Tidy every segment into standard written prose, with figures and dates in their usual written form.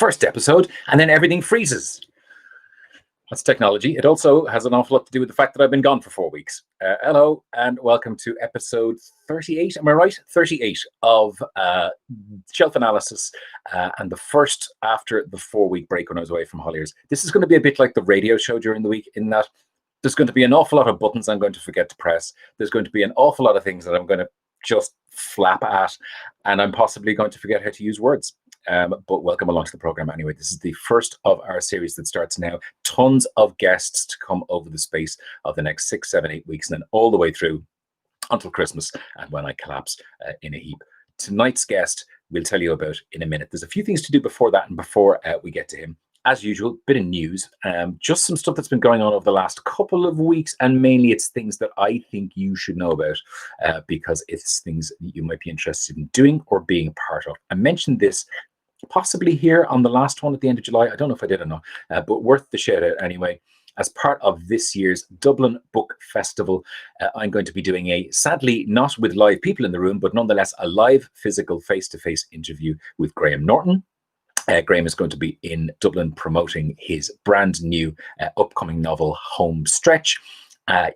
first episode, and then everything freezes. That's technology. It also has an awful lot to do with the fact that I've been gone for 4 weeks. Hello, and welcome to episode 38. Am I right? 38 of Shelf Analysis, and the first after the 4-week break when I was away from Holliers. This is going to be a bit like the radio show during the week, in that there's going to be an awful lot of buttons I'm going to forget to press. There's going to be an awful lot of things that I'm going to just flap at, and I'm possibly going to forget how to use words. But welcome along to the program anyway. This is the first of our series that starts now. Tons of guests to come over the space of the next 6, 7, 8 weeks, and then all the way through until Christmas and when I collapse in a heap. Tonight's guest we'll tell you about in a minute. There's a few things to do before that and before we get to him. As usual, bit of news, just some stuff that's been going on over the last couple of weeks, and mainly it's things that I think you should know about because it's things that you might be interested in doing or being a part of. I mentioned this possibly here on the last one at the end of July. I don't know if I did or not, but worth the shout out anyway. As part of this year's Dublin Book Festival, I'm going to be doing a, sadly not with live people in the room, but nonetheless a live physical face-to-face interview with Graham Norton. Graham is going to be in Dublin promoting his brand new upcoming novel, Home Stretch.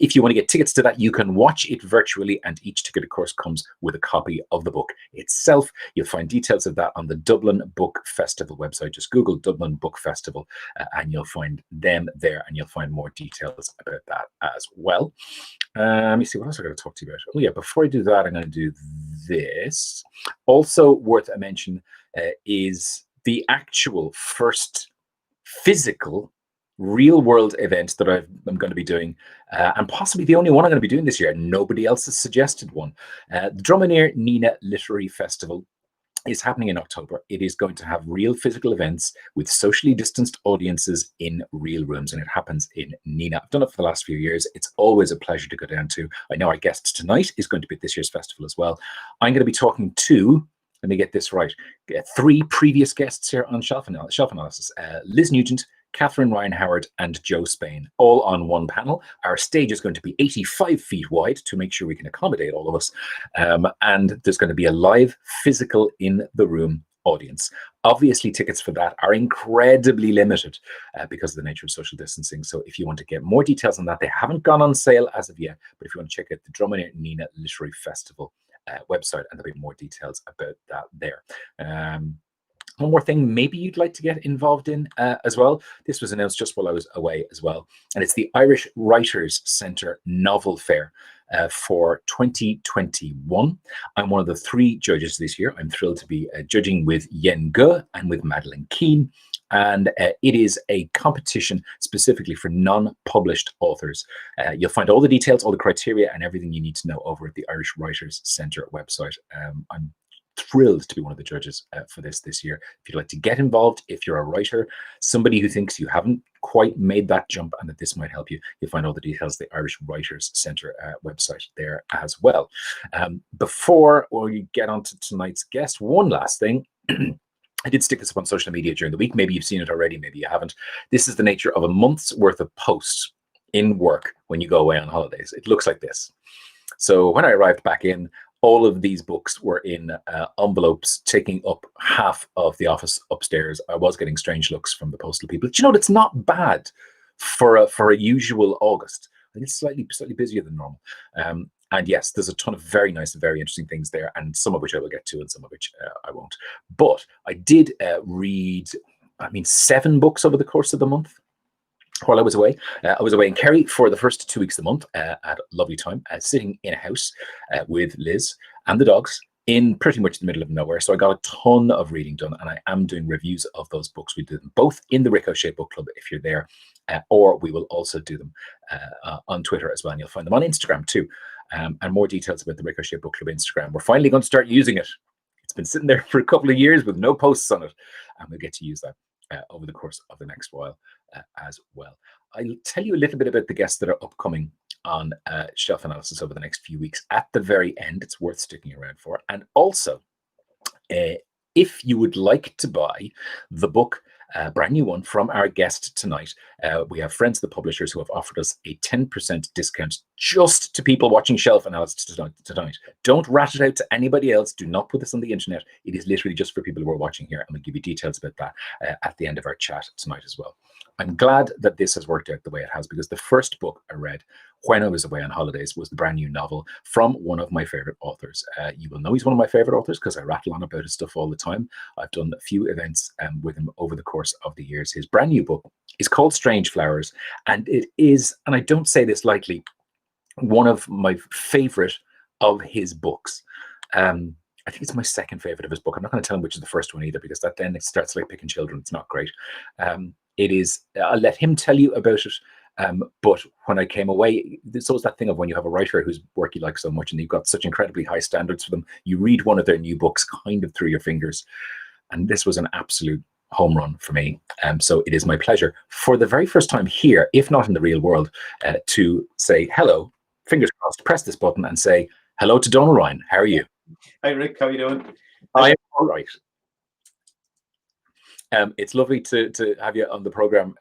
If you want to get tickets to that, you can watch it virtually, and each ticket, of course, comes with a copy of the book itself. You'll find details of that on the Dublin Book Festival website. Just Google Dublin Book Festival, and you'll find them there, and you'll find more details about that as well. Let me see, what else I got to talk to you about? Oh yeah, before I do that, I'm going to do this. Also worth a mention is the actual first physical real world event that I'm going to be doing, and possibly the only one I'm going to be doing this year. Nobody else has suggested one. The Dromineer Nina Literary Festival is happening in October. It is going to have real physical events with socially distanced audiences in real rooms, and it happens in Nina. I've done it for the last few years. It's always a pleasure to go down to. I know our guest tonight is going to be at this year's festival as well. I'm going to be talking to, let me get this right, 3 previous guests here on Shelf Analysis. Liz Nugent, Catherine Ryan Howard, and Joe Spain, all on one panel. Our stage is going to be 85 feet wide to make sure we can accommodate all of us. And there's going to be a live physical in the room audience. Obviously, tickets for that are incredibly limited because of the nature of social distancing. So if you want to get more details on that, they haven't gone on sale as of yet. But if you want to check out the Dromineer Nina Literary Festival website, and there'll be more details about that there. One more thing maybe you'd like to get involved in as well. This was announced just while I was away as well. And it's the Irish Writers' Centre Novel Fair for 2021. I'm one of the 3 judges this year. I'm thrilled to be judging with Yen Ge and with Madeleine Keane. And it is a competition specifically for non-published authors. You'll find all the details, all the criteria, and everything you need to know over at the Irish Writers' Centre website. I'm thrilled to be one of the judges for this year. If you'd like to get involved, if you're a writer, somebody who thinks you haven't quite made that jump and that this might help you, you'll find all the details at the Irish Writers' Centre website there as well. Before we get on to tonight's guest, one last thing. I did stick this up on social media during the week. Maybe you've seen it already, maybe you haven't. This is the nature of a month's worth of posts in work when you go away on holidays. It looks like this. So when I arrived back in, all of these books were in envelopes taking up half of the office upstairs. I was getting strange looks from the postal people. But you know, it's not bad for a usual August. I think it's slightly busier than normal. And yes, there's a ton of very nice and very interesting things there, and some of which I will get to and some of which I won't. But I did read, 7 books over the course of the month while I was away. I was away in Kerry for the first 2 weeks of the month. Had a lovely time sitting in a house with Liz and the dogs in pretty much the middle of nowhere. So I got a ton of reading done, and I am doing reviews of those books. We do them both in the Ricochet Book Club if you're there, or we will also do them on Twitter as well. And you'll find them on Instagram too. And more details about the Ricochet Book Club Instagram. We're finally going to start using it. It's been sitting there for a couple of years with no posts on it, and we'll get to use that over the course of the next while as well. I'll tell you a little bit about the guests that are upcoming on Shelf Analysis over the next few weeks at the very end. It's worth sticking around for. And also, if you would like to buy the book a brand new one from our guest tonight. We have friends, the publishers, who have offered us a 10% discount just to people watching Shelf Analysis tonight. Don't rat it out to anybody else. Do not put this on the internet. It is literally just for people who are watching here, and we'll give you details about that at the end of our chat tonight as well. I'm glad that this has worked out the way it has, because the first book I read when I was away on holidays was the brand new novel from one of my favorite authors. You will know he's one of my favorite authors because I rattle on about his stuff all the time. I've done a few events with him over the course of the years. His brand new book is called Strange Flowers, and it is, and I don't say this lightly, one of my favorite of his books. I think it's my second favorite of his book. I'm not going to tell him which is the first one either, because that then it starts like picking children. It's not great. It is, I'll let him tell you about it. But when I came away, it's always that thing of when you have a writer whose work you like so much and you've got such incredibly high standards for them, you read one of their new books kind of through your fingers. And this was an absolute home run for me. So it is my pleasure for the very first time here, if not in the real world, to say hello, fingers crossed, press this button and say hello to Donal Ryan. How are you? Hi, Rick. How are you doing? I am all right. It's lovely to have you on the program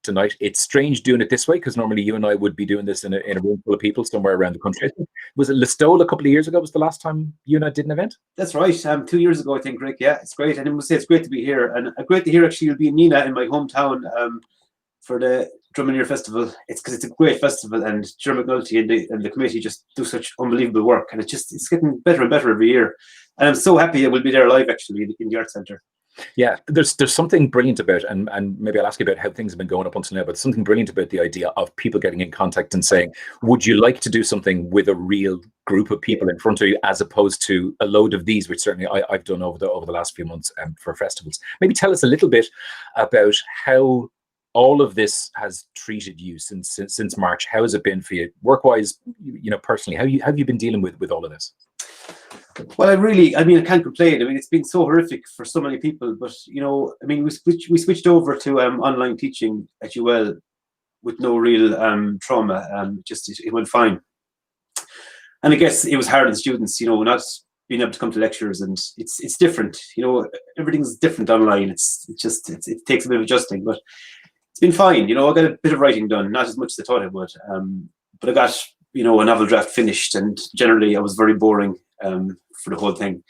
tonight. It's strange doing it this way, because normally you and I would be doing this in a room full of people somewhere around the country. Was it Listowel a couple of years ago? Was the last time you and I did an event? That's right. 2 years ago, I think, Rick. Yeah, it's great. And I must say it's great to be here. And great to hear actually you'll be in Nina in my hometown for the Drumineer Festival. It's because it's a great festival, and Ger McNulty and the committee just do such unbelievable work. And it's getting better and better every year. And I'm so happy I will be there live actually in the Arts Centre. Yeah, there's something brilliant about, and maybe I'll ask you about how things have been going up until now, but something brilliant about the idea of people getting in contact and saying, would you like to do something with a real group of people in front of you, as opposed to a load of these, which certainly I've done over the last few months for festivals. Maybe tell us a little bit about how all of this has treated you since March. How has it been for you work-wise, personally? How have you been dealing with all of this? Well, I can't complain. I mean, it's been so horrific for so many people, but we switched over to online teaching at UL with no real trauma. It went fine. And I guess it was hard on students, not being able to come to lectures, and it's different. Everything's different online. It takes a bit of adjusting, but it's been fine. I got a bit of writing done, not as much as I thought I would, but I got a novel draft finished, and generally I was very boring for the whole thing.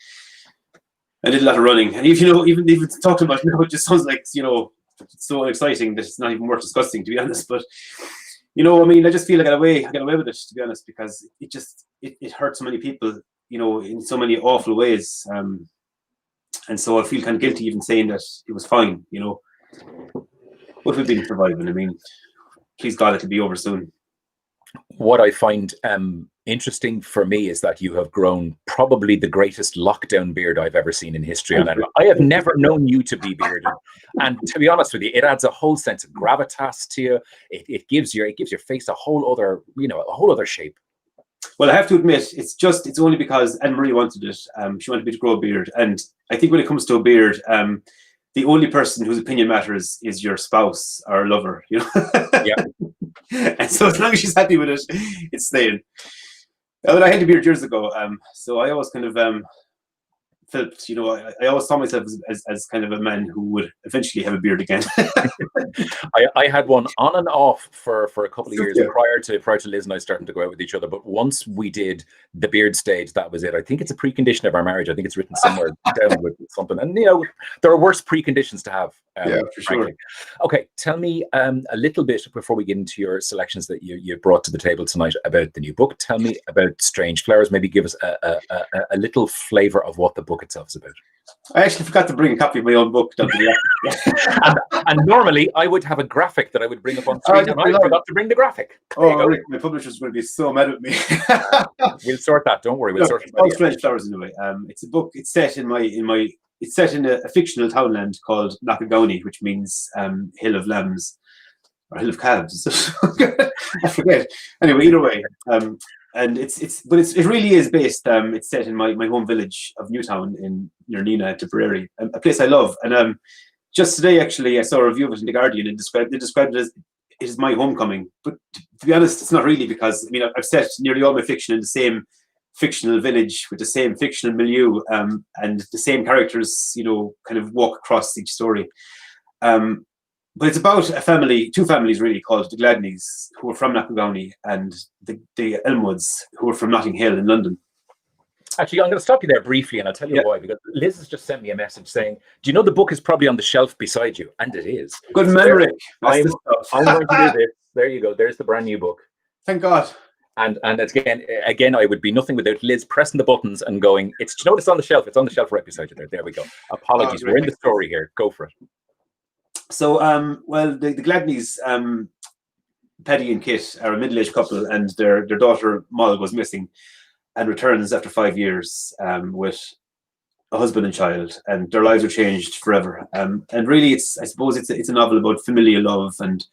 I did a lot of running, and even talking about it just sounds like so exciting that it's not even worth discussing, to be honest. But I just feel I got away with it, to be honest, because it hurt so many people, in so many awful ways, and so I feel kind of guilty even saying that it was fine, But we've been surviving. Please God, it'll be over soon. What I find interesting for me is that you have grown probably the greatest lockdown beard I've ever seen in history. And I have never known you to be bearded. And to be honest with you, it adds a whole sense of gravitas to you. It gives your face a whole other shape. Well, I have to admit, it's only because Anne-Marie wanted it. She wanted me to grow a beard. And I think when it comes to a beard, the only person whose opinion matters is your spouse or lover, Yeah. And so as long as she's happy with it, it's staying. Well, I had a beard years ago, so I always kind of felt, I always saw myself as kind of a man who would eventually have a beard again. I had one on and off for a couple of years prior to Liz and I starting to go out with each other. But once we did the beard stage, that was it. I think it's a precondition of our marriage. I think it's written somewhere down with something. And there are worse preconditions to have. Yeah, for sure. Okay, tell me a little bit before we get into your selections that you brought to the table tonight about the new book. Tell me about Strange Flowers. Maybe give us a little flavor of what the book itself is about. I actually forgot to bring a copy of my own book. and normally I would have a graphic that I would bring up on screen, and I forgot to bring the graphic. Rick, my publisher's going to be so mad at me. We'll sort that. Don't worry. We'll sort it. All Strange Flowers anyway. It's a book. It's set It's set in a fictional townland called Knockagownie, which means Hill of Lambs or Hill of Calves. I forget. Anyway, either way, and it really is based. It's set in my home village of Newtown near Nina, Tipperary, a place I love. And just today, actually, I saw a review of it in the Guardian, and they described it as it is my homecoming. But to be honest, it's not really, because I've set nearly all my fiction in the same fictional village with the same fictional milieu, and the same characters, kind of walk across each story. But it's about a family, two families really, called the Gladneys, who are from Knappagowney, and the Elmwoods, who are from Notting Hill in London. Actually, I'm going to stop you there briefly, and I'll tell you why. Because Liz has just sent me a message saying, "Do you know the book is probably on the shelf beside you?" And it is. Good memory. I'm going to do this. There you go. There's the brand new book. Thank God. And again, I would be nothing without Liz pressing the buttons and going, "It's, do you know it's on the shelf? It's on the shelf right beside you there." There we go. Apologies. We're in the story here. Go for it. So, well, the Gladneys, Paddy and Kit, are a middle-aged couple, and their daughter Moll goes missing and returns after 5 years with a husband and child, and their lives are changed forever. And really, I suppose it's a novel about familial love and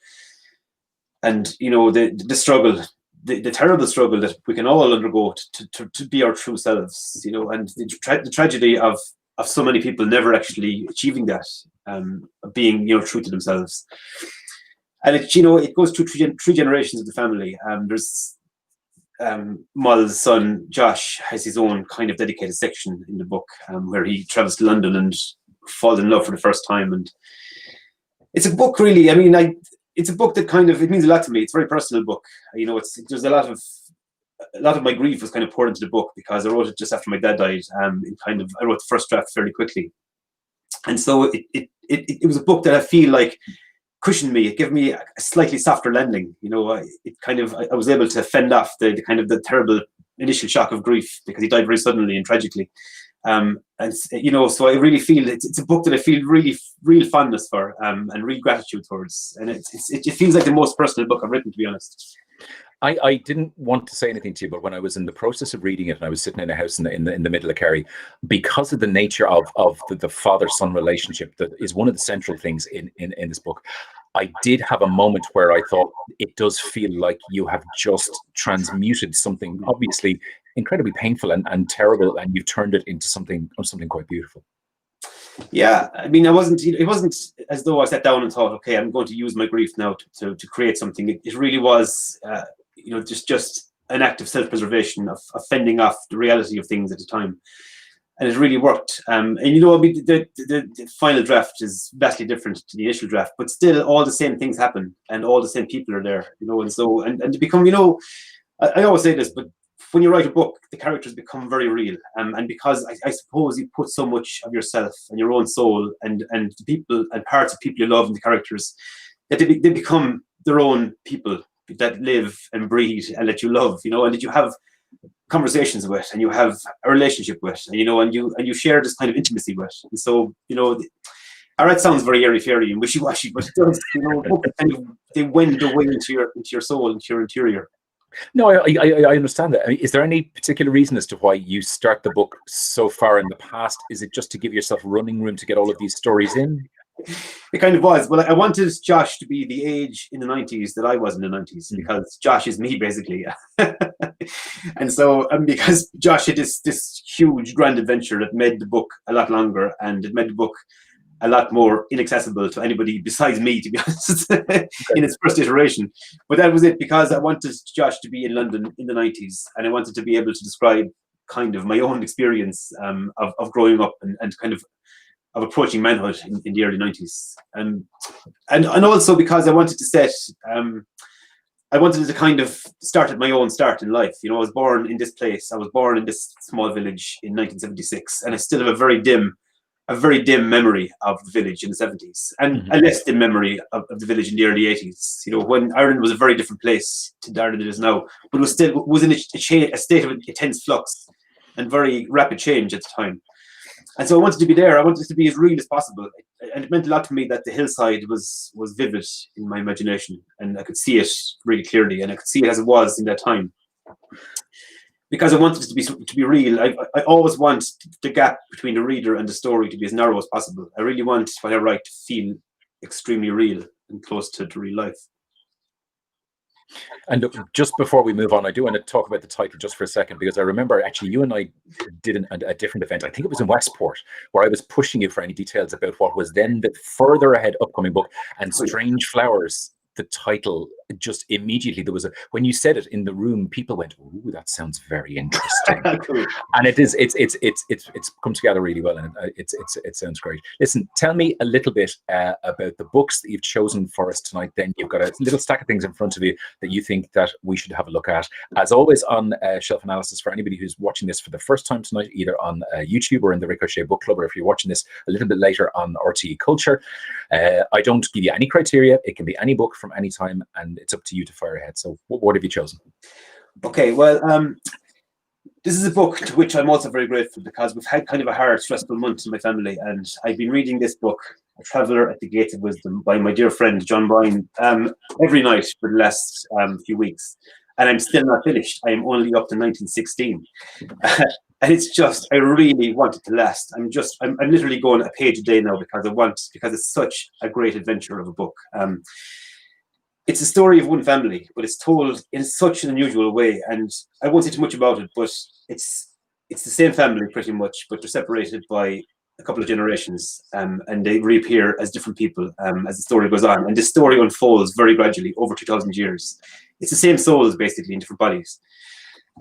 you know the struggle, the terrible struggle that we can all undergo to be our true selves, you know, and the tragedy of so many people never actually achieving that, being, you know, true to themselves. And it goes through three generations of the family. There's Moll's son Josh has his own kind of dedicated section in the book, where he travels to London and falls in love for the first time. And it's a book, really. I mean, it's a book that it means a lot to me. It's a very personal book. You know, there's a lot of my grief was kind of poured into the book because I wrote it just after my dad died. I wrote the first draft fairly quickly, and so it was a book that I feel like cushioned me. It gave me a slightly softer landing. You know, I was able to fend off the terrible initial shock of grief because he died very suddenly and tragically. And you know, so I really feel it's a book that I feel really real fondness for, and real gratitude towards. And it feels like the most personal book I've written, to be honest. I didn't want to say anything to you, but when I was in the process of reading it, and I was sitting in a house in the middle of Kerry, because of the nature of the father-son relationship that is one of the central things in this book, I did have a moment where I thought it does feel like you have just transmuted something obviously incredibly painful and terrible, and you've turned it into something quite beautiful. Yeah, I mean, it wasn't as though I sat down and thought, okay, I'm going to use my grief now to create something. It really was, you know, just an act of self-preservation, of fending off the reality of things at the time, and it really worked. And you know, I mean, the final draft is vastly different to the initial draft, but still, all the same things happen, and all the same people are there, you know, and so and to become, you know, I always say this, but when you write a book, the characters become very real, and because I suppose you put so much of yourself and your own soul and the people and parts of people you love in the characters, that they become their own people that live and breathe and that you love, you know, and that you have conversations with, and you have a relationship with, and you know, and you share this kind of intimacy with. And so, you know, that sounds very airy-fairy and wishy-washy, but it does, you know, they wend the way into your soul, into your interior. No, I understand that. I mean, is there any particular reason as to why you start the book so far in the past? Is it just to give yourself running room to get all of these stories in? It kind of was. Well, I wanted Josh to be the age in the 90s that I was in the 90s, because Josh is me, basically. And so, because Josh had this huge grand adventure that made the book a lot longer, and it made the book a lot more inaccessible to anybody besides me, to be honest, in its first iteration. But that was it, because I wanted Josh to be in London in the 90s, and I wanted to be able to describe kind of my own experience of growing up and kind of approaching manhood in the early 90s. And also because I wanted to set, I wanted to kind of start at my own start in life. You know, I was born in this place. I was born in this small village in 1976, and I still have a very dim memory of the village in the 70s, and a less dim memory of the village in the early 80s. You know, when Ireland was a very different place to the Ireland it is now, but it was in a state of intense flux and very rapid change at the time. And so I wanted to be there. I wanted to be as real as possible, and it meant a lot to me that the hillside was vivid in my imagination, and I could see it really clearly, and I could see it as it was in that time. Because I wanted it to be real. I always want the gap between the reader and the story to be as narrow as possible. I really want what I write to feel extremely real and close to real life. And look, just before we move on, I do want to talk about the title just for a second, because I remember actually you and I did a different event. I think it was in Westport, where I was pushing you for any details about what was then the further ahead upcoming book, and Strange Flowers, the title just immediately there was when you said it in the room, people went, "Ooh, that sounds very interesting." Cool. And it's come together really well, and it sounds great. Listen, tell me a little bit about the books that you've chosen for us tonight. Then you've got a little stack of things in front of you that you think that we should have a look at. As always, on Shelf Analysis, for anybody who's watching this for the first time tonight, either on YouTube or in the Ricochet Book Club, or if you're watching this a little bit later on RTE Culture, I don't give you any criteria. It can be any book from any time, and it's up to you to fire ahead. So what have you chosen? Okay, well, this is a book to which I'm also very grateful, because we've had kind of a hard, stressful month in my family, and I've been reading this book, A Traveller at the Gates of Wisdom, by my dear friend Donal Ryan, every night for the last few weeks, and I'm still not finished. I am only up to 1916. And it's just, I really want it to last. I'm literally going a page a day now, because it's such a great adventure of a book. It's a story of one family, but it's told in such an unusual way. And I won't say too much about it, but it's the same family pretty much, but they're separated by a couple of generations, and they reappear as different people as the story goes on. And this story unfolds very gradually over 2,000 years. It's the same souls, basically, in different bodies.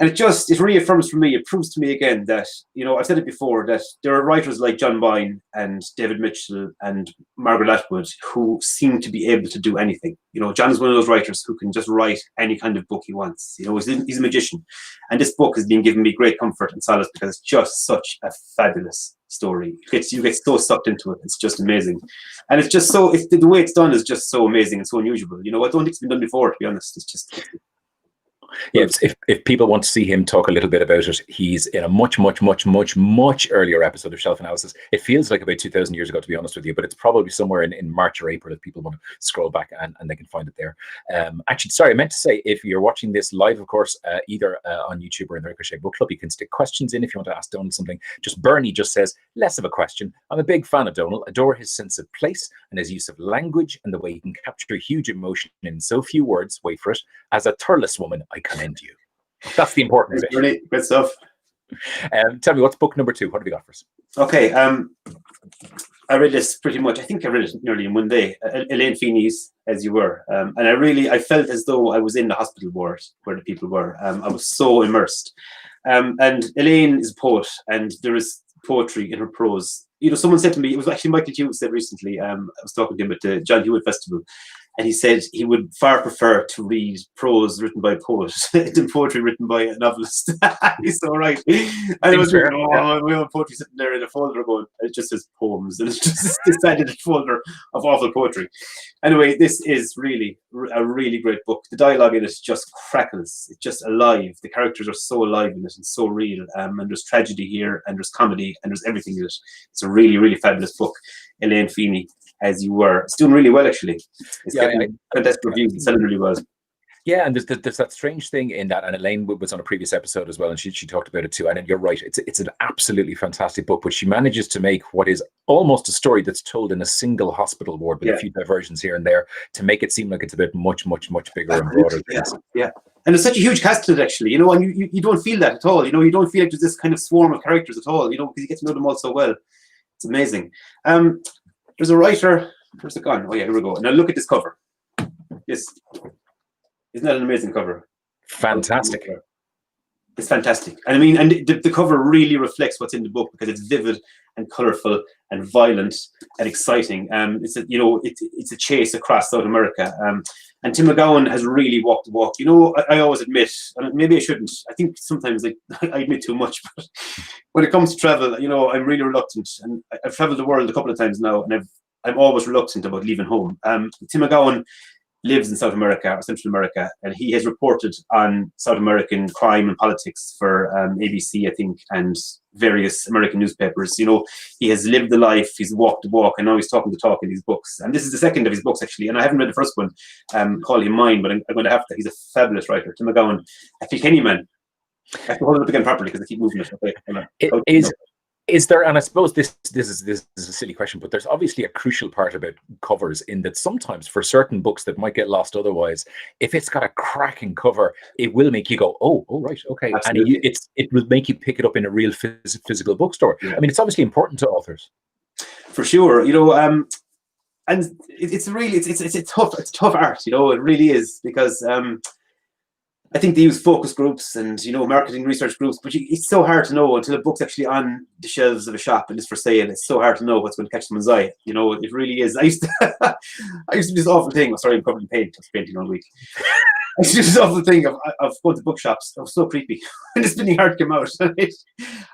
And it reaffirms for me, it proves to me again that, I've said it before, that there are writers like John Byrne and David Mitchell and Margaret Atwood who seem to be able to do anything. John is one of those writers who can just write any kind of book he wants. He's a magician. And this book has been giving me great comfort and solace, because it's just such a fabulous story. You get so sucked into it. It's just amazing. And it's just the way it's done is just so amazing and so unusual. I don't think it's been done before, to be honest. It's just... Yeah, if people want to see him talk a little bit about it, he's in a much earlier episode of Shelf Analysis. It feels like about 2,000 years ago, to be honest with you, but it's probably somewhere in March or April if people want to scroll back and they can find it there. Actually, sorry, I meant to say, if you're watching this live, of course, either on YouTube or in the Ricochet Book Club, you can stick questions in if you want to ask Donal something. Bernie just says, less of a question. I'm a big fan of Donal, adore his sense of place and his use of language and the way he can capture huge emotion in so few words. Wait for it. As a turles woman, I commend you. That's the important bit. Really good stuff. Tell me, what's book number 2? What have you got for us? Okay, I read this pretty much. I think I read it nearly in one day. Elaine Feeney's As You Were, and I felt as though I was in the hospital ward where the people were. I was so immersed. And Elaine is a poet, and there is poetry in her prose. Someone said to me, it was actually Michael Hughes said recently. I was talking to him at the John Hewitt Festival. And he said he would far prefer to read prose written by a poet than poetry written by a novelist. He's so right. And I was thinking, my own poetry sitting there in a folder going, it just says poems. And it's just decided a folder of awful poetry. Anyway, this is really a really great book. The dialogue in it just crackles. It's just alive. The characters are so alive in it and so real. And there's tragedy here, and there's comedy, and there's everything in it. It's a really, really fabulous book. Elaine Feeney, As You Were. It's doing really well, actually. It's getting fantastic reviews. It's selling really well. Yeah, and there's that strange thing in that, and Elaine was on a previous episode as well, and she talked about it too. And you're right, it's an absolutely fantastic book, but she manages to make what is almost a story that's told in a single hospital ward with a few diversions here and there to make it seem like it's a bit much bigger and broader. Yeah. And there's such a huge cast to it, actually, and you don't feel that at all. You don't feel like there's this kind of swarm of characters at all, because you get to know them all so well. It's amazing. There's a writer. Where's it gone? Oh yeah, here we go. Now look at this cover. Isn't that an amazing cover? Fantastic. It's fantastic. And the cover really reflects what's in the book, because it's vivid and colourful and violent and exciting. It's a chase across South America. And Tim McGowan has really walked the walk. I always admit, and maybe I shouldn't. I think sometimes I admit too much. But when it comes to travel, I'm really reluctant. And I've travelled the world a couple of times now, and I'm always reluctant about leaving home. Tim McGowan lives in South America or Central America, and he has reported on South American crime and politics for ABC, I think, and various American newspapers. He has lived the life, he's walked the walk, and now he's talking the talk in these books. And this is the second of his books, actually, and I haven't read the first one, Call Him Mine, but I'm going to have to. He's a fabulous writer. Tim McGowan, a Kilkenny man. I have to hold it up again properly because I keep moving it. Okay. Is there, and I suppose this is a silly question, but there's obviously a crucial part about covers in that sometimes for certain books that might get lost otherwise, if it's got a cracking cover, it will make you go, oh right, okay. Absolutely. And it will make you pick it up in a real physical bookstore. Yeah. It's obviously important to authors. For sure. and it's really it's tough art, you know. It really is, because I think they use focus groups and, you know, marketing research groups, but it's so hard to know until a book's actually on the shelves of a shop and is for sale. It's so hard to know what's going to catch someone's eye. You know, it really is. I used to do this awful thing. Oh, sorry, I'm covered in paint. I was painting all week. I used to do this awful thing of going to bookshops. It was so creepy. And it's been hard to come out.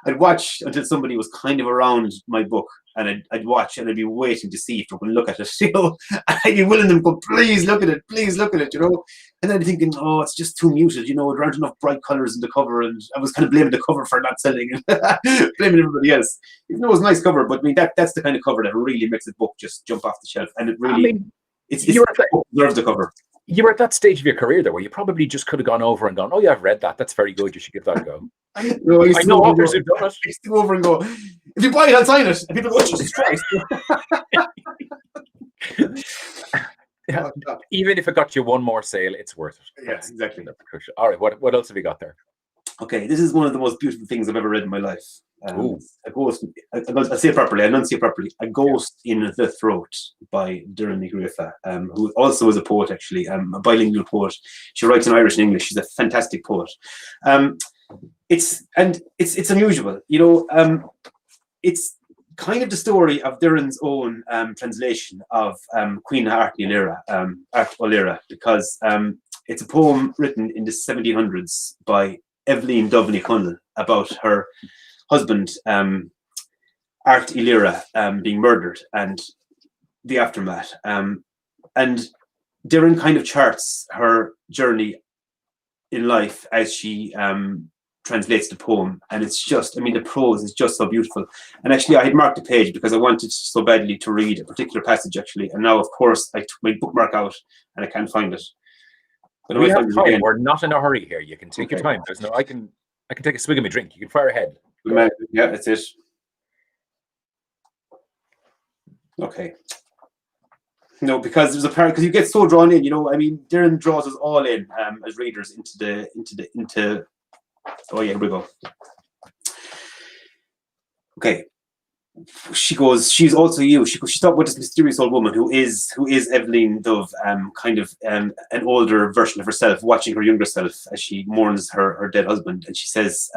I'd watch until somebody was kind of around my book, and I'd watch, and I'd be waiting to see if they're going to look at it. You know, I'd be willing to go, please look at it, you know. And then I'd be thinking, oh, it's just too muted, you know, there aren't enough bright colours in the cover, and I was kind of blaming the cover for not selling and blaming everybody else. Even though it was a nice cover, but I mean, that's the kind of cover that really makes the book just jump off the shelf, and it really, it deserves the cover. You were at that stage of your career, though, where you probably just could have gone over and gone, oh, yeah, I've read that. That's very good. You should give that a go. I know authors who've done it. I used to go over and go, if you buy it, I'll sign it. And people go, oh, Jesus Christ. Yeah. Even if it got you one more sale, it's worth it. Yes, exactly. All right, what else have we got there? Okay, this is one of the most beautiful things I've ever read in my life. A Ghost, I'll say it properly, I enunciate properly. A Ghost in the Throat by Doireann Ní Ghríofa, who also is a poet, actually, a bilingual poet. She writes in Irish and English. She's a fantastic poet. It's unusual, you know. It's kind of the story of Doireann's own translation of Queen Art O'Leary, because it's a poem written in the 1700s by Evelyn Dovney Connell about her husband, Art O'Leary, being murdered and the aftermath. And Doireann kind of charts her journey in life as she translates the poem, and it's just, I mean, the prose is just so beautiful. And actually, I had marked a page because I wanted so badly to read a particular passage, actually. And now, of course, I took my bookmark out and I can't find it. But we have time. We're not in a hurry here. You can take your time. There's no. I can take a swig of my drink. You can fire ahead. Yeah, that's it. Okay. No, because there's a part, because you get so drawn in. You know, I mean, Doireann draws us all in as readers into. Oh yeah, here we go. Okay. She goes, she's also you. She goes, she's talking about this mysterious old woman who is Evelyn Dove, kind of an older version of herself, watching her younger self as she mourns her dead husband. And she says,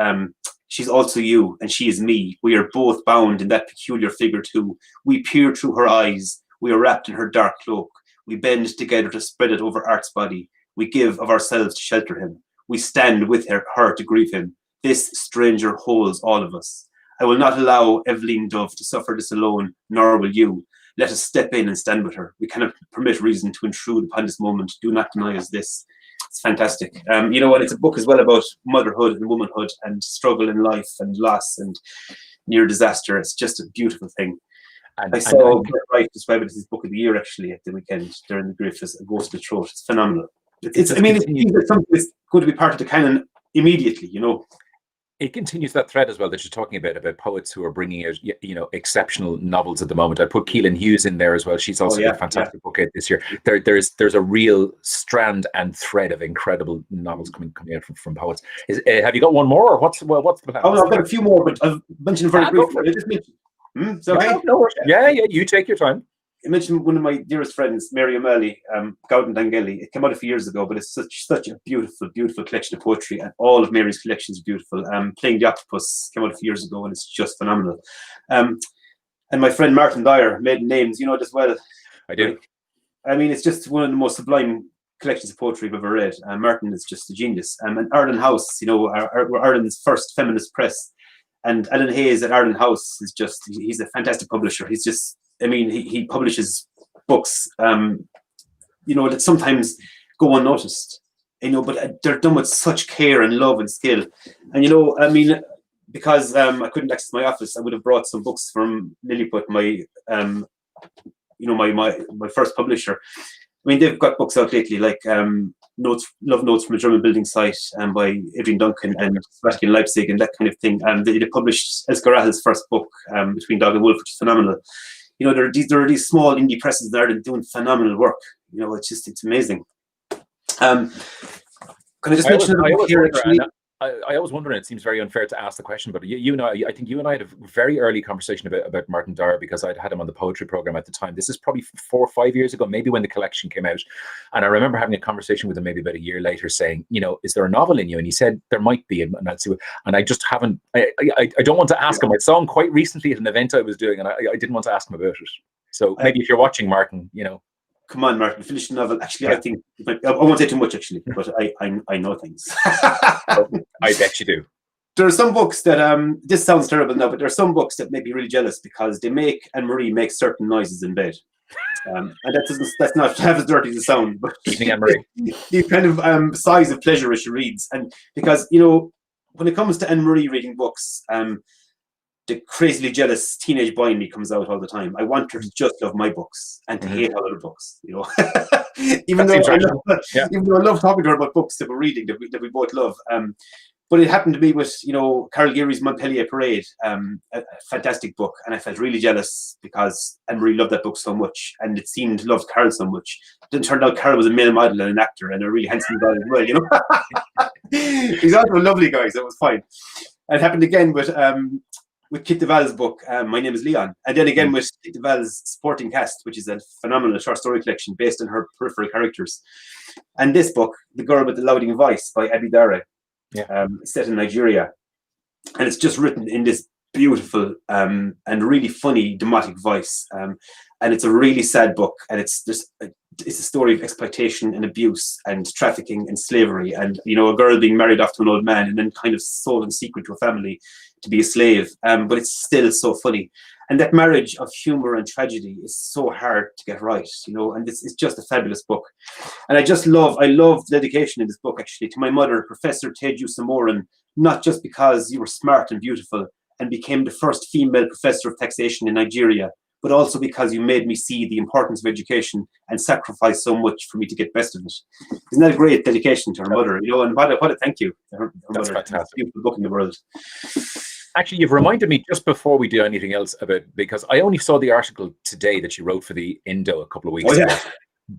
she's also you, and she is me. We are both bound in that peculiar figure too. We peer through her eyes. We are wrapped in her dark cloak. We bend together to spread it over Art's body. We give of ourselves to shelter him. We stand with her to grieve him. This stranger holds all of us. I will not allow Evelyn Dove to suffer this alone, nor will you. Let us step in and stand with her. We cannot permit reason to intrude upon this moment. Do not deny us this. It's fantastic. You know what? It's a book as well about motherhood and womanhood and struggle in life and loss and near disaster. It's just a beautiful thing. I saw Wright describe it as his book of the year, actually, at the weekend. Doireann Ní Ghríofa's A Ghost in the Throat. It's phenomenal. It's something that's going to be part of the canon immediately, you know. It continues that thread as well that you're talking about poets who are bringing out, you know, exceptional novels at the moment. I put Keelan Hughes in there as well. She's also got a fantastic book out this year. There's a real strand and thread of incredible novels coming out from poets. Have you got one more, or what's the plan? Oh, no, I've got a few more, but I've mentioned very briefly. Okay? No, yeah, you take your time. I mentioned one of my dearest friends, Mary O'Malley, Gowden Dangeli. It came out a few years ago, but it's such a beautiful, beautiful collection of poetry, and all of Mary's collections are beautiful. Playing the Octopus came out a few years ago, and it's just phenomenal. And my friend Martin Dyer, Maiden Names, you know it as well. I do. I mean, it's just one of the most sublime collections of poetry I've ever read. Martin is just a genius. And Ireland House, you know, Ireland's first feminist press. And Alan Hayes at Ireland House is he's a fantastic publisher. He's just, I mean, he publishes books, you know, that sometimes go unnoticed, you know, but they're done with such care and love and skill. And, you know, I mean, because I couldn't access my office, I would have brought some books from Lilliput, my, you know, my first publisher. I mean, they've got books out lately, like Love Notes from a German Building Site by Adrian Duncan and Vatican Leipzig and that kind of thing. And they published Esgarrahal's first book, Between Dog and Wolf, which is phenomenal. You know, there are these small indie presses there that are doing phenomenal work. You know, it's amazing. Can I just mention another book here? Actually, I always wonder, and it seems very unfair to ask the question, but you and I think you and I had a very early conversation about Martin Dyer, because I'd had him on the poetry program at the time. This is probably 4 or 5 years ago, maybe when the collection came out. And I remember having a conversation with him maybe about a year later saying, is there a novel in you? And he said, there might be. And I just haven't, I don't want to ask him. I saw him quite recently at an event I was doing, and I didn't want to ask him about it. So maybe if you're watching, Martin, Come on, Martin, finish the novel. Actually, I think I won't say too much, actually, but I know things. I bet you do. There are some books that this sounds terrible now, but there are some books that make me really jealous because they make Anne-Marie make certain noises in bed, and that's not half as dirty as it sounds. But evening, Anne-Marie. The kind of sighs of pleasure as she reads, and because when it comes to Anne-Marie reading books, the crazily jealous teenage boy in me comes out all the time. I want her to just love my books and to hate other books, even though I love talking to her about books that we're reading that we both love. But it happened to be with, Carl Geary's Montpellier Parade, a fantastic book, and I felt really jealous because Anne-Marie loved that book so much, and it seemed to love Carl so much. It turned out Carl was a male model and an actor and a really handsome guy as well, He's also a lovely guy, so it was fine. And it happened again with Kit Duvall's book, My Name is Leon. And then again with Kit Duvall's Sporting Cast, which is a phenomenal short story collection based on her peripheral characters. And this book, The Girl with the Louding Voice by Abi Dare, set in Nigeria. And it's just written in this beautiful and really funny, dramatic voice. And it's a really sad book. And it's a story of exploitation and abuse and trafficking and slavery. And, a girl being married off to an old man and then kind of sold in secret to a family to be a slave, but it's still so funny. And that marriage of humor and tragedy is so hard to get right, and it's just a fabulous book. And I love the dedication in this book, actually, to my mother, Professor Teju Samoran, not just because you were smart and beautiful and became the first female professor of taxation in Nigeria, but also because you made me see the importance of education and sacrifice so much for me to get best of it. Isn't that a great dedication to her mother? And what a thank you to her That's mother. fantastic. Beautiful book in the world. Actually, you've reminded me just before we do anything else about, because I only saw the article today that you wrote for the Indo a couple of weeks ago.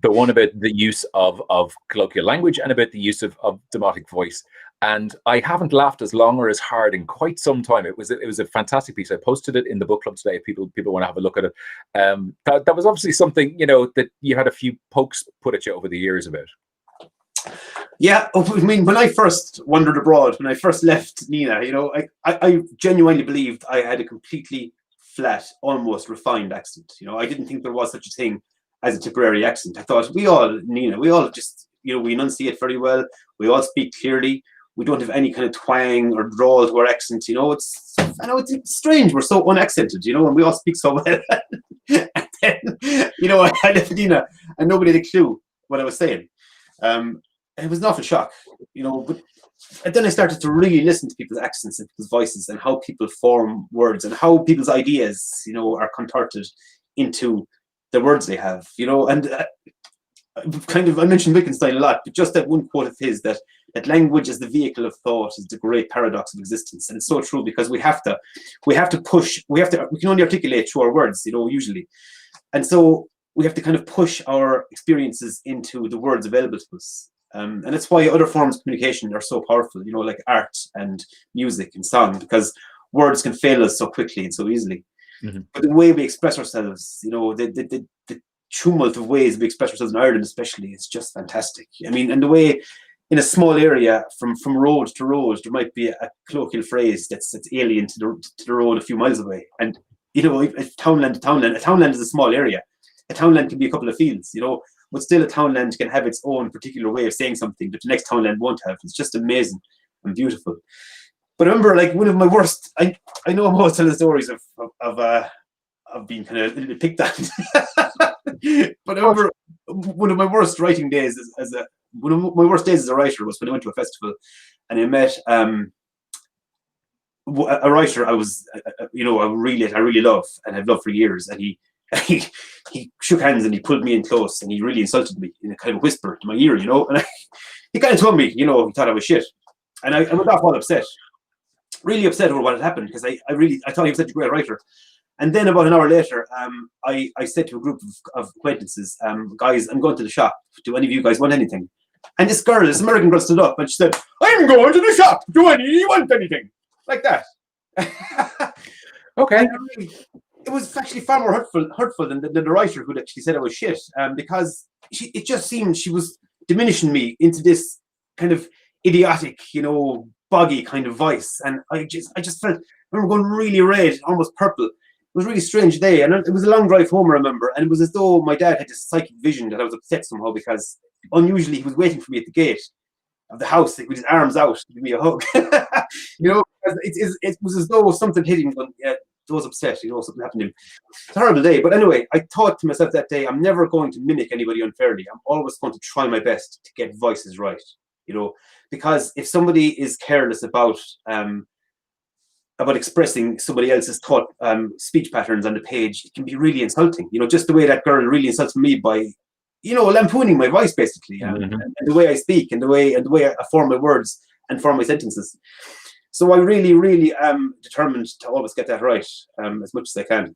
The one about the use of colloquial language and about the use of demotic voice. And I haven't laughed as long or as hard in quite some time. It was a fantastic piece. I posted it in the book club today if people want to have a look at it. That was obviously something, that you had a few pokes put at you over the years about. Yeah, I mean, when I first wandered abroad, when I first left Nina, I genuinely believed I had a completely flat, almost refined accent. I didn't think there was such a thing as a Tipperary accent. I thought we all just, we enunciate very well. We all speak clearly. We don't have any kind of twang or drawl to our accent. It's strange. We're so unaccented, and we all speak so well. And then, I left Nina and nobody had a clue what I was saying. It was an awful shock, but and then I started to really listen to people's accents and people's voices and how people form words and how people's ideas, are contorted into the words they have, and I mentioned Wittgenstein a lot, but just that one quote of his that language as the vehicle of thought is the great paradox of existence. And it's so true, because we can only articulate through our words, usually. And so we have to kind of push our experiences into the words available to us. And that's why other forms of communication are so powerful, like art and music and song, because words can fail us so quickly and so easily. Mm-hmm. But the way we express ourselves, the tumult of ways we express ourselves in Ireland especially is just fantastic. I mean, and the way in a small area from road to road, there might be a colloquial phrase that's alien to the road a few miles away. And, a townland to townland, a townland is a small area. A townland can be a couple of fields, but still a townland can have its own particular way of saying something that the next townland won't have. It's just amazing and beautiful. But I remember, one of my worst, I know I'm always telling stories of being kind of a little bit picked on. But I remember one of my worst writing days one of my worst days as a writer was when I went to a festival and I met a writer I really love and have loved for years, and he shook hands and he pulled me in close and he really insulted me in a kind of whisper to my ear, and he kind of told me, he thought I was shit, and I went off all upset, really upset over what had happened, because I thought he was such a great writer. And then about an hour later, I said to a group of acquaintances, guys, I'm going to the shop. Do any of you guys want anything? And this American girl stood up and she said, I I'm going to the shop. Do you want anything? Like that. Okay. It was actually far more hurtful than the writer who actually said I was shit, because it just seemed she was diminishing me into this kind of idiotic, boggy kind of voice, and I just felt, I remember going really red, almost purple. It was a really strange day, and it was a long drive home, I remember, and it was as though my dad had this psychic vision that I was upset somehow, because unusually he was waiting for me at the gate of the house with his arms out to give me a hug. It was as though something hit him. I was upset, something happened to him. It's a horrible day. But anyway, I thought to myself that day, I'm never going to mimic anybody unfairly. I'm always going to try my best to get voices right, because if somebody is careless about expressing somebody else's thought, speech patterns on the page, it can be really insulting. Just the way that girl really insulted me by, lampooning my voice, basically, and the way I speak, and the way I form my words and form my sentences. So I really, really am determined to always get that right, as much as I can.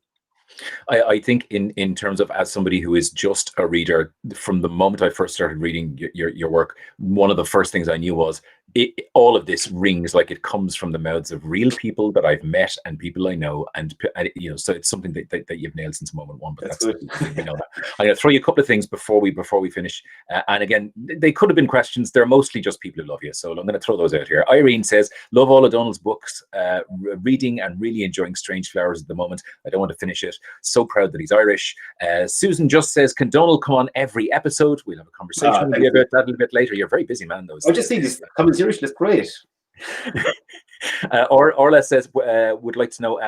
I think in terms of, as somebody who is just a reader, from the moment I first started reading your work, one of the first things I knew was all of this rings like it comes from the mouths of real people that I've met and people I know, and so it's something that you've nailed since moment one. But that's good. We know that. I'm going to throw you a couple of things before we finish, and again, they could have been questions. They're mostly just people who love you, so I'm going to throw those out here. Irene says, love all of Donal's books, reading and really enjoying Strange Flowers at the moment. I don't want to finish it. So proud that he's Irish. Susan just says, can Donal come on every episode? We'll have a conversation with you about that a little bit later. You're a very busy man, though. I just see these comments. Seriously, that's great. Orla says, would like to know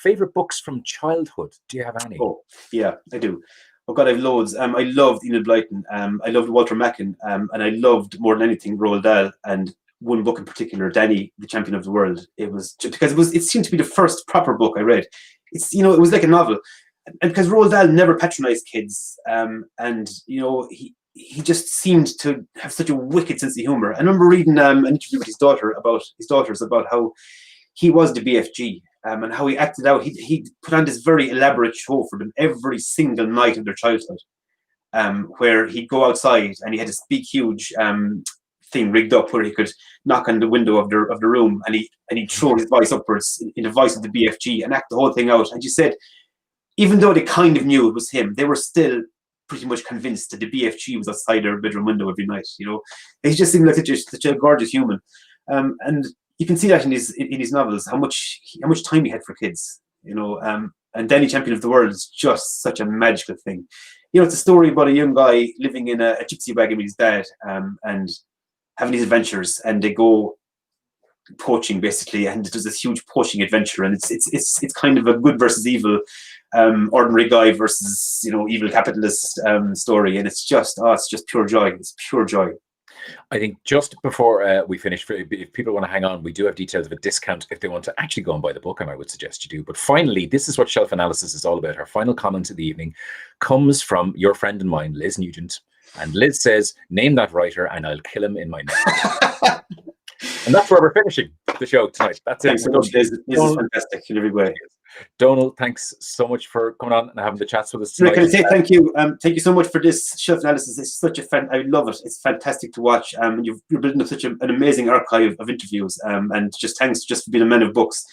favorite books from childhood. Do you have any? Oh, yeah, I do. Oh God, I have loads. I loved Enid Blyton. I loved Walter Mackin, and I loved more than anything Roald Dahl, and one book in particular, Danny, the Champion of the World. It was just because it seemed to be the first proper book I read. It's it was like a novel, and because Roald Dahl never patronized kids, and he just seemed to have such a wicked sense of humor. I remember reading an interview with his daughters about how he was the BFG, and how he acted out. He put on this very elaborate show for them every single night of their childhood, where he'd go outside and he had this big, huge thing rigged up where he could knock on the window of the room, and he'd throw his voice upwards in the voice of the BFG and act the whole thing out. And you said, even though they kind of knew it was him, they were still pretty much convinced that the BFG was outside their bedroom window every night. He just seemed like such a gorgeous human, and you can see that in his novels how much time he had for kids. And Danny, Champion of the World is just such a magical thing. It's a story about a young guy living in a gypsy wagon with his dad, and having these adventures, and they go poaching basically, and there's this huge poaching adventure, and it's kind of a good versus evil, ordinary guy versus evil capitalist story, and it's just pure joy. It's pure joy. I think just before we finish, if people want to hang on, we do have details of a discount if they want to actually go and buy the book, and I would suggest you do. But finally, this is what Shelf Analysis is all about. Our final comment of the evening comes from your friend and mine, Liz Nugent. And Liz says, name that writer and I'll kill him in my neck. And that's where we're finishing the show tonight. That's Thanks it. so much, Liz. This is fantastic in every way. Donal, thanks so much for coming on and having the chats with us tonight. Can I say thank you? Thank you so much for this Shelf Analysis. It's such a I love it. It's fantastic to watch. You're building up such an amazing archive of interviews. And just thanks just for being a man of books.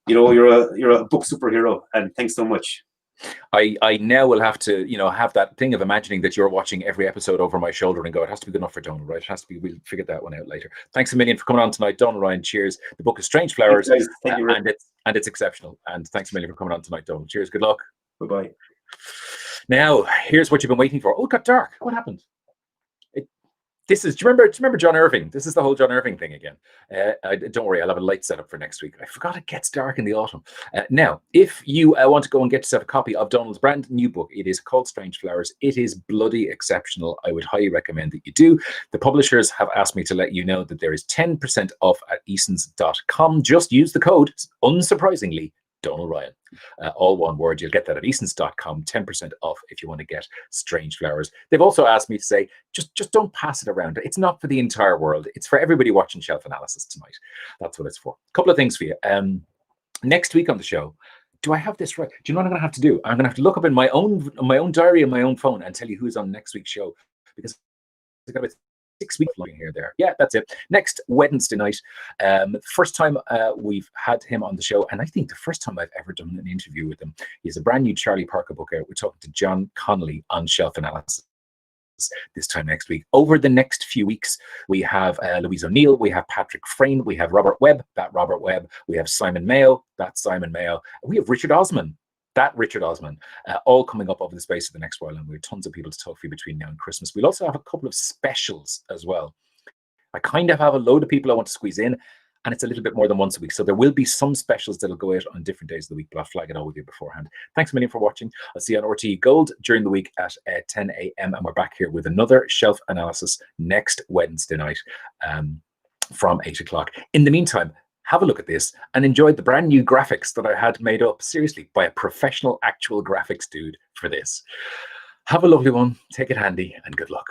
You're a book superhero, and thanks so much. I now will have to, have that thing of imagining that you're watching every episode over my shoulder and go, it has to be good enough for Donal, right? It has to be, we'll figure that one out later. Thanks a million for coming on tonight, Donal Ryan. Cheers. The book is Strange Flowers, Thank you, and it's exceptional. And thanks a million for coming on tonight, Donal. Cheers. Good luck. Bye-bye. Now, here's what you've been waiting for. Oh, it got dark. What happened? Do you remember John Irving? This is the whole John Irving thing again. Don't worry, I'll have a light set up for next week. I forgot it gets dark in the autumn. Now, if you want to go and get yourself a copy of Donal's brand new book, it is called Strange Flowers. It is bloody exceptional. I would highly recommend that you do. The publishers have asked me to let you know that there is 10% off at easons.com. Just use the code, unsurprisingly, Donal Ryan. All one word. You'll get that at easons.com, 10% off if you want to get Strange Flowers. They've also asked me to say, just don't pass it around. It's not for the entire world. It's for everybody watching Shelf Analysis tonight. That's what it's for. A couple of things for you. Next week on the show, do I have this right? Do you know what I'm going to have to do? I'm going to have to look up in my own diary and my own phone and tell you who's on next week's show, because I got 6 weeks here there. Yeah, that's it. Next Wednesday night. First time we've had him on the show, and I think the first time I've ever done an interview with him. He has a brand new Charlie Parker book out. We're talking to John Connolly on shelf analysis this time next week. Over the next few weeks, we have Louise O'Neill, we have Patrick Frayne, we have Robert Webb, that Robert Webb, we have Simon Mayo, that Simon Mayo, we have Richard Osman, that Richard Osman, all coming up over the space of the next while, and we have tons of people to talk to between now and Christmas. We'll also have a couple of specials as well. I kind of have a load of people I want to squeeze in, and it's a little bit more than once a week. So there will be some specials that'll go out on different days of the week, but I'll flag it all with you beforehand. Thanks a million for watching. I'll see you on RTE Gold during the week at 10 a.m. And we're back here with another shelf analysis next Wednesday night from 8 o'clock. In the meantime, have a look at this and enjoy the brand new graphics that I had made up, seriously, by a professional actual graphics dude for this. Have a lovely one. Take it handy and good luck.